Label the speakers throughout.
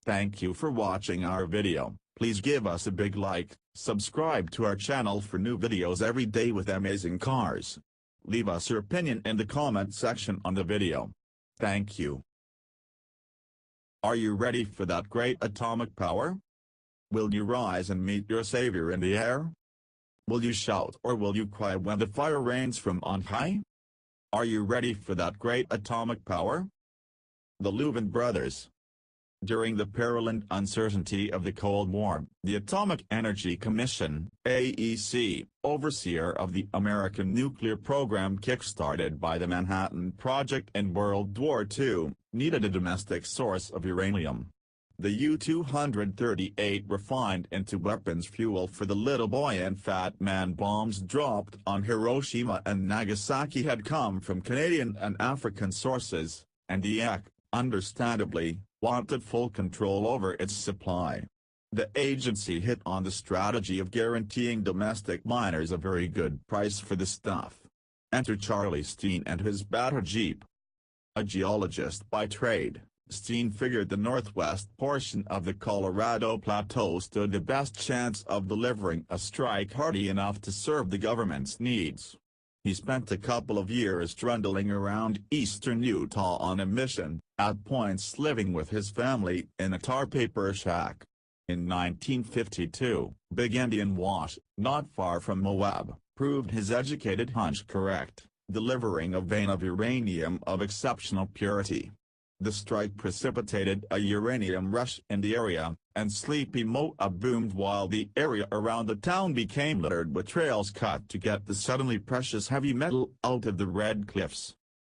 Speaker 1: Thank you for watching our video. Please give us a big like, subscribe to our channel for new videos every day with amazing cars. Leave us your opinion in the comment section on the video. Thank you. Are you ready for that great atomic power? Will you rise and meet your savior in the air? Will you shout or will you cry when the fire rains from on high? Are you ready for that great atomic power? The Louvin Brothers. During the peril and uncertainty of the Cold War, the Atomic Energy Commission, AEC, overseer of the American nuclear program kick-started by the Manhattan Project in World War II, needed a domestic source of uranium. The U-238 refined into weapons fuel for the Little Boy and Fat Man bombs dropped on Hiroshima and Nagasaki had come from Canadian and African sources, and the EC, understandably, wanted full control over its supply. The agency hit on the strategy of guaranteeing domestic miners a very good price for the stuff. Enter Charlie Steen and his battered Jeep. A geologist by trade, Steen figured the northwest portion of the Colorado Plateau stood the best chance of delivering a strike hardy enough to serve the government's needs. He spent a couple of years trundling around eastern Utah on a mission, at points living with his family in a tar paper shack. In 1952, Big Indian Wash, not far from Moab, proved his educated hunch correct, delivering a vein of uranium of exceptional purity. The strike precipitated a uranium rush in the area, and sleepy Moab boomed while the area around the town became littered with trails cut to get the suddenly precious heavy metal out of the red cliffs.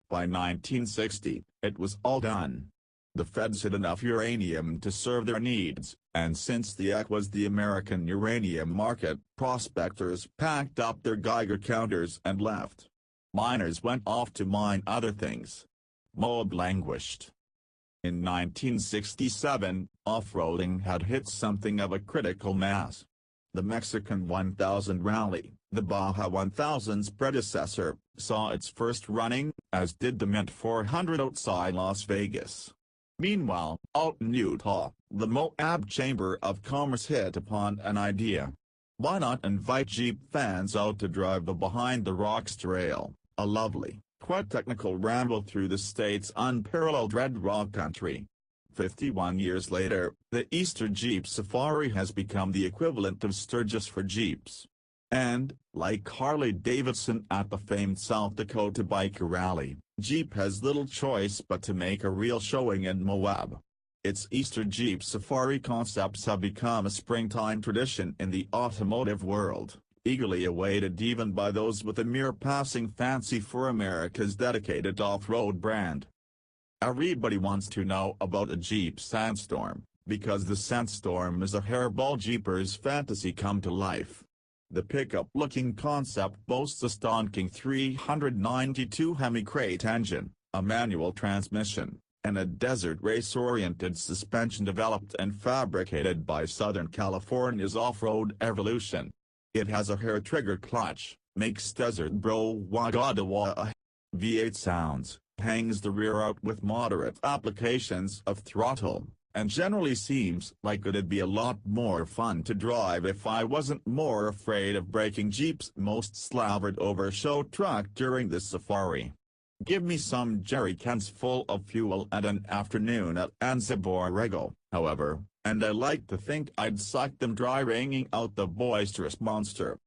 Speaker 1: By 1960, it was all done. The feds had enough uranium to serve their needs, and since the EC was the American uranium market, prospectors packed up their Geiger counters and left. Miners went off to mine other things. Moab languished. In 1967, off-roading had hit something of a critical mass. The Mexican 1000 rally, the Baja 1000's predecessor, saw its first running, as did the Mint 400 outside Las Vegas. Meanwhile, out in Utah, the Moab Chamber of Commerce hit upon an idea. Why not invite Jeep fans out to drive the Behind the Rocks Trail, a lovely, quite technical ramble through the state's unparalleled red rock country. 51 years later, the Easter Jeep Safari has become the equivalent of Sturgis for Jeeps. And, like Harley-Davidson at the famed South Dakota Biker Rally, Jeep has little choice but to make a real showing in Moab. Its Easter Jeep Safari concepts have become a springtime tradition in the automotive world, eagerly awaited even by those with a mere passing fancy for America's dedicated off-road brand. Everybody wants to know about a Jeep Sandstorm, because the Sandstorm is a hairball Jeepers fantasy come to life. The pickup-looking concept boasts a stonking 392 Hemi crate engine, a manual transmission, and a desert race-oriented suspension developed and fabricated by Southern California's off-road evolution. It has a hair-trigger clutch, makes desert bro wagadawa V8 sounds, hangs the rear out with moderate applications of throttle, and generally seems like it'd be a lot more fun to drive if I wasn't more afraid of breaking Jeep's most slavered over show truck during the safari. Give me some jerry cans full of fuel and an afternoon at Anza Borrego, however, and I like to think I'd suck them dry wringing out the boisterous monster.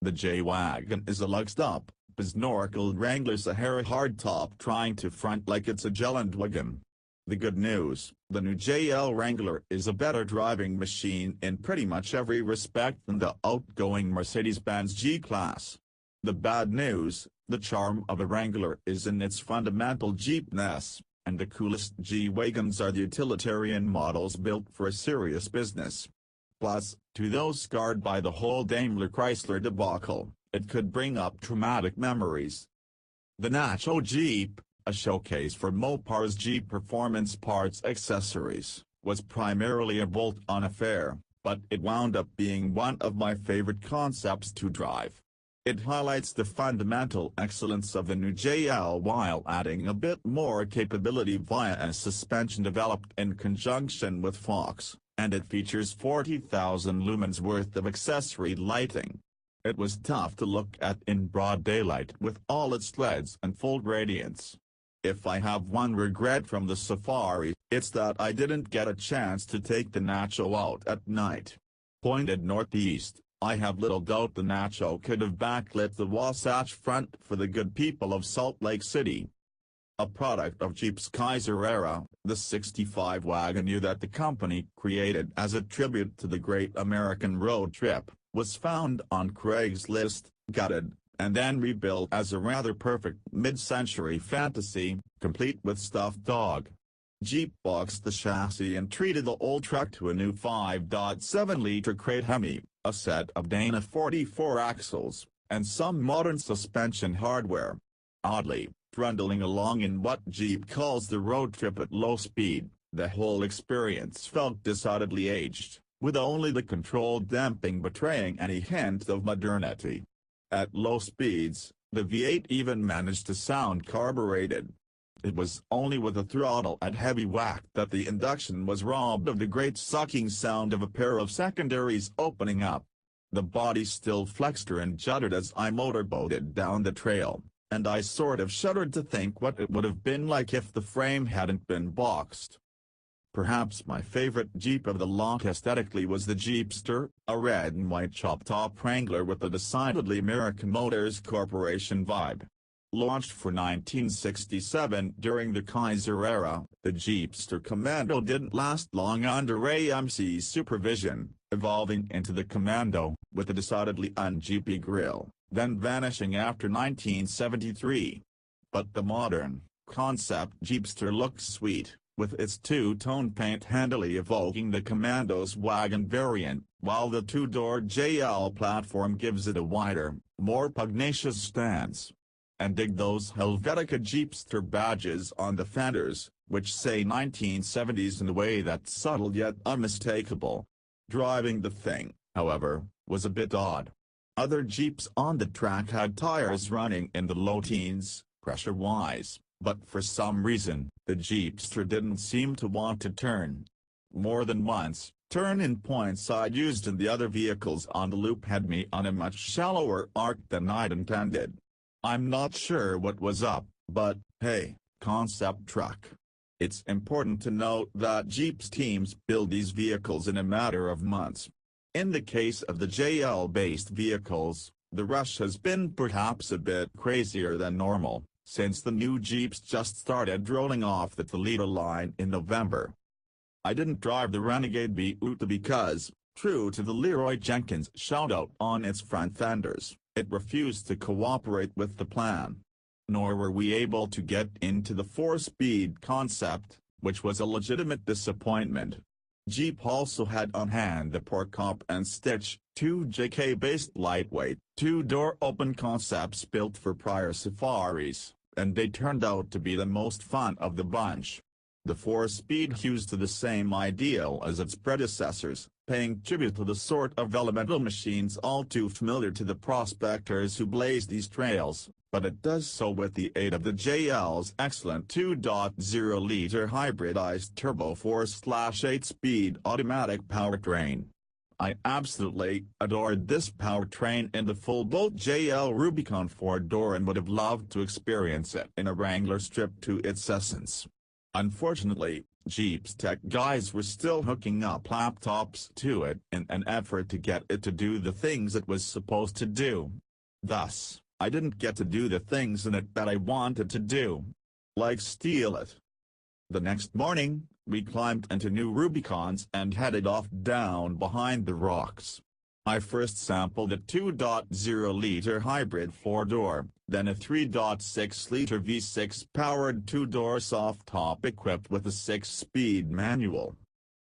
Speaker 1: The J-Wagon is a luxed-up, besnorkeled Wrangler Sahara hardtop trying to front like it's a Geländewagen. The good news, the new JL Wrangler is a better driving machine in pretty much every respect than the outgoing Mercedes-Benz G-Class. The bad news, the charm of a Wrangler is in its fundamental Jeepness, and the coolest G-Wagons are the utilitarian models built for a serious business. Plus, to those scarred by the whole Daimler-Chrysler debacle, it could bring up traumatic memories. The Nacho Jeep, a showcase for Mopar's Jeep performance parts accessories, was primarily a bolt-on affair, but it wound up being one of my favorite concepts to drive. It highlights the fundamental excellence of the new JL while adding a bit more capability via a suspension developed in conjunction with Fox, and it features 40,000 lumens worth of accessory lighting. It was tough to look at in broad daylight with all its LEDs and full radiance. If I have one regret from the Safari, it's that I didn't get a chance to take the Nacho out at night. Pointed northeast, I have little doubt the Nacho could have backlit the Wasatch Front for the good people of Salt Lake City. A product of Jeep's Kaiser era, the 65 wagon that the company created as a tribute to the Great American Road Trip, was found on Craigslist, gutted, and then rebuilt as a rather perfect mid-century fantasy, complete with stuffed dog. Jeep boxed the chassis and treated the old truck to a new 5.7-liter crate Hemi, a set of Dana 44 axles, and some modern suspension hardware. Oddly, trundling along in what Jeep calls the road trip at low speed, the whole experience felt decidedly aged, with only the controlled damping betraying any hint of modernity. At low speeds, the V8 even managed to sound carbureted. It was only with a throttle at heavy whack that the induction was robbed of the great sucking sound of a pair of secondaries opening up. The body still flexed and juddered as I motorboated down the trail, and I sort of shuddered to think what it would have been like if the frame hadn't been boxed. Perhaps my favorite Jeep of the lot aesthetically was the Jeepster, a red and white chop-top Wrangler with a decidedly American Motors Corporation vibe. Launched for 1967 during the Kaiser era, the Jeepster Commando didn't last long under AMC's supervision, evolving into the Commando, with a decidedly un-Jeepy grille, then vanishing after 1973. But the modern, concept Jeepster looks sweet, with its two-tone paint handily evoking the Commando's wagon variant, while the two-door JL platform gives it a wider, more pugnacious stance. And dig those Helvetica Jeepster badges on the fenders, which say 1970s in a way that's subtle yet unmistakable. Driving the thing, however, was a bit odd. Other Jeeps on the track had tires running in the low teens, pressure-wise, but for some reason, the Jeepster didn't seem to want to turn. More than once, turn-in points I'd used in the other vehicles on the loop had me on a much shallower arc than I'd intended. I'm not sure what was up, but, hey, concept truck. It's important to note that Jeep's teams build these vehicles in a matter of months. In the case of the JL-based vehicles, the rush has been perhaps a bit crazier than normal, since the new Jeeps just started rolling off the Toledo line in November. I didn't drive the Renegade Butte because, true to the Leroy Jenkins shout-out on its front fenders, it refused to cooperate with the plan. Nor were we able to get into the 4-speed concept, which was a legitimate disappointment. Jeep also had on hand the Porkop and Stitch, two JK-based lightweight, two-door open concepts built for prior Safaris, and they turned out to be the most fun of the bunch. The 4-speed hews to the same ideal as its predecessors, paying tribute to the sort of elemental machines all too familiar to the prospectors who blaze these trails, but it does so with the aid of the JL's excellent 2.0-liter hybridized turbo 4/8-speed automatic powertrain. I absolutely adored this powertrain in the full-boat JL Rubicon 4-door and would have loved to experience it in a Wrangler stripped to its essence. Unfortunately, Jeep's tech guys were still hooking up laptops to it in an effort to get it to do the things it was supposed to do. Thus, I didn't get to do the things in it that I wanted to do. Like steal it. The next morning, we climbed into new Rubicons and headed off down behind the rocks. I first sampled a 2.0-liter hybrid 4-door, then a 3.6-liter V6-powered 2-door soft-top equipped with a 6-speed manual.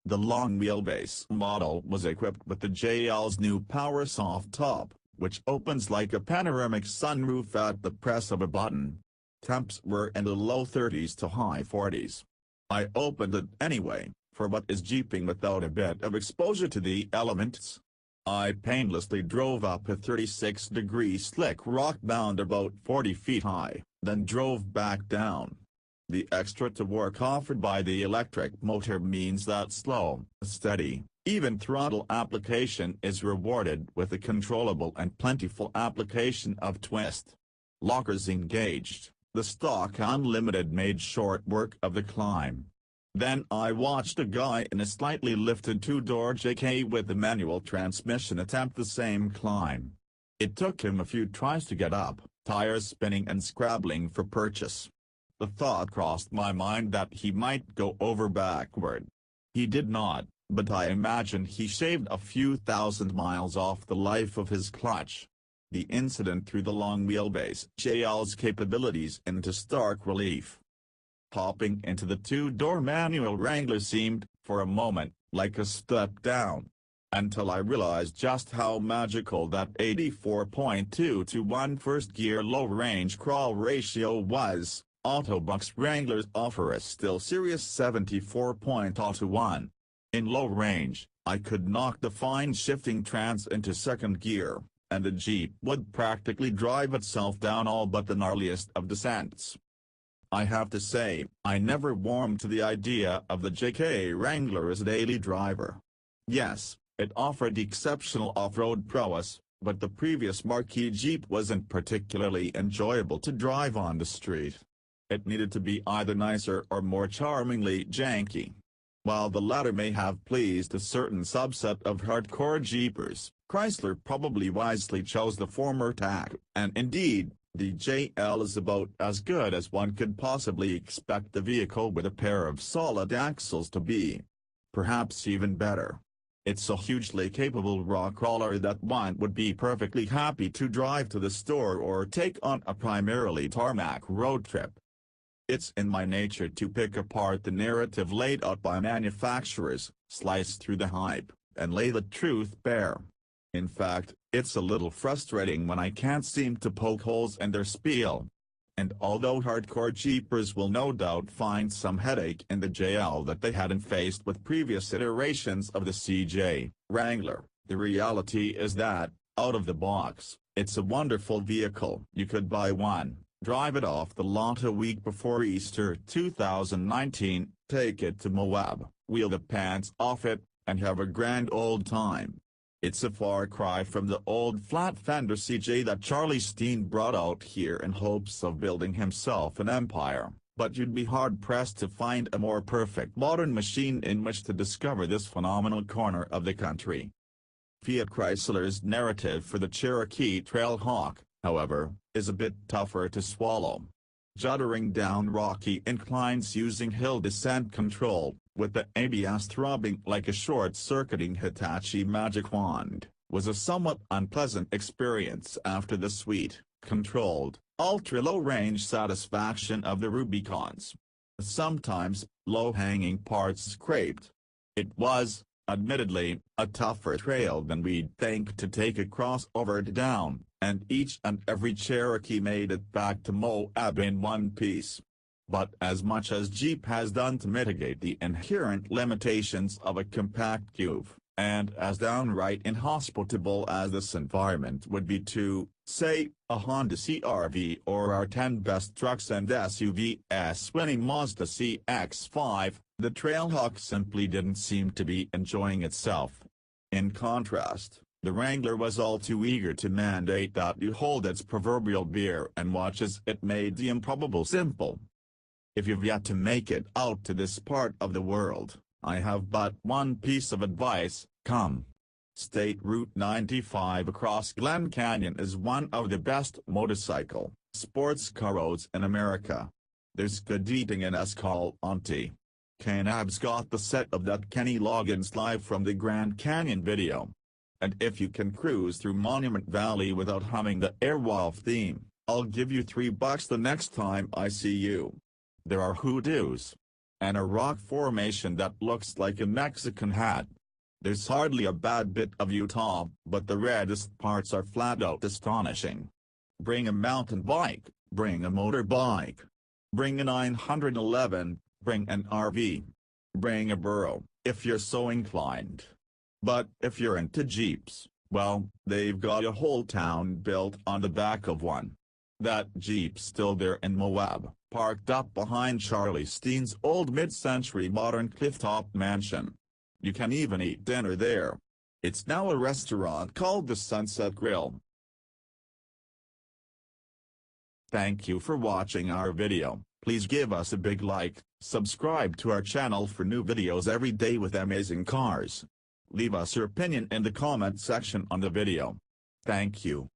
Speaker 1: The long-wheelbase model was equipped with the JL's new power soft-top, which opens like a panoramic sunroof at the press of a button. Temps were in the low 30s to high 40s. I opened it anyway, for what is jeeping without a bit of exposure to the elements? I painlessly drove up a 36-degree slick rock bound about 40 feet high, then drove back down. The extra torque offered by the electric motor means that slow, steady, even throttle application is rewarded with a controllable and plentiful application of twist. Lockers engaged, the stock unlimited made short work of the climb. Then I watched a guy in a slightly lifted two-door JK with a manual transmission attempt the same climb. It took him a few tries to get up, tires spinning and scrabbling for purchase. The thought crossed my mind that he might go over backward. He did not, but I imagine he shaved a few thousand miles off the life of his clutch. The incident threw the long wheelbase JL's capabilities into stark relief. Hopping into the two-door manual Wrangler seemed, for a moment, like a step down. Until I realized just how magical that 84.2 to 1 first-gear low-range crawl ratio was. Autobuck's Wranglers offer a still serious 74.0 to 1. In low range, I could knock the fine shifting trans into second gear, and the Jeep would practically drive itself down all but the gnarliest of descents. I have to say, I never warmed to the idea of the JK Wrangler as a daily driver. Yes, it offered exceptional off-road prowess, but the previous marquee Jeep wasn't particularly enjoyable to drive on the street. It needed to be either nicer or more charmingly janky. While the latter may have pleased a certain subset of hardcore Jeepers, Chrysler probably wisely chose the former tack, and indeed, the JL is about as good as one could possibly expect the vehicle with a pair of solid axles to be. Perhaps even better. It's a hugely capable rock crawler that one would be perfectly happy to drive to the store or take on a primarily tarmac road trip. It's in my nature to pick apart the narrative laid out by manufacturers, slice through the hype, and lay the truth bare. In fact, it's a little frustrating when I can't seem to poke holes in their spiel. And although hardcore Jeepers will no doubt find some headache in the JL that they hadn't faced with previous iterations of the CJ Wrangler, the reality is that, out of the box, it's a wonderful vehicle. You could buy one, drive it off the lot a week before Easter 2019, take it to Moab, wheel the pants off it, and have a grand old time. It's a far cry from the old flat-fender CJ that Charlie Steen brought out here in hopes of building himself an empire, but you'd be hard-pressed to find a more perfect modern machine in which to discover this phenomenal corner of the country. Fiat Chrysler's narrative for the Cherokee Trailhawk, however, is a bit tougher to swallow. Juddering down rocky inclines using hill descent control, with the ABS throbbing like a short-circuiting Hitachi magic wand, was a somewhat unpleasant experience after the sweet, controlled, ultra-low-range satisfaction of the Rubicons. Sometimes, low-hanging parts scraped. It was, admittedly, a tougher trail than we'd think to take a crossover down, and each and every Cherokee made it back to Moab in one piece. But as much as Jeep has done to mitigate the inherent limitations of a compact cube, and as downright inhospitable as this environment would be to, say, a Honda CR-V or our 10 best trucks and SUVs winning Mazda CX-5, the Trailhawk simply didn't seem to be enjoying itself. In contrast, the Wrangler was all too eager to mandate that you hold its proverbial beer and watch as it made the improbable simple. If you've yet to make it out to this part of the world, I have but one piece of advice: come. State Route 95 across Glen Canyon is one of the best motorcycle, sports car roads in America. There's good eating in Escalante. Canab's got the set of that Kenny Loggins live from the Grand Canyon video. And if you can cruise through Monument Valley without humming the Airwolf theme, I'll give you $3 the next time I see you. There are hoodoos. And a rock formation that looks like a Mexican hat. There's hardly a bad bit of Utah, but the reddest parts are flat out astonishing. Bring a mountain bike, bring a motorbike. Bring a 911, bring an RV. Bring a burro, if you're so inclined. But if you're into Jeeps, Well, they've got a whole town built on the back of one. That Jeep's still there in Moab, parked up behind Charlie Steen's old mid-century modern clifftop mansion. You can even eat dinner there. It's now a restaurant called the Sunset Grill. Thank you for watching our video. Please give us a big like, subscribe to our channel for new videos every day with amazing cars. Leave us your opinion in the comment section on the video. Thank you.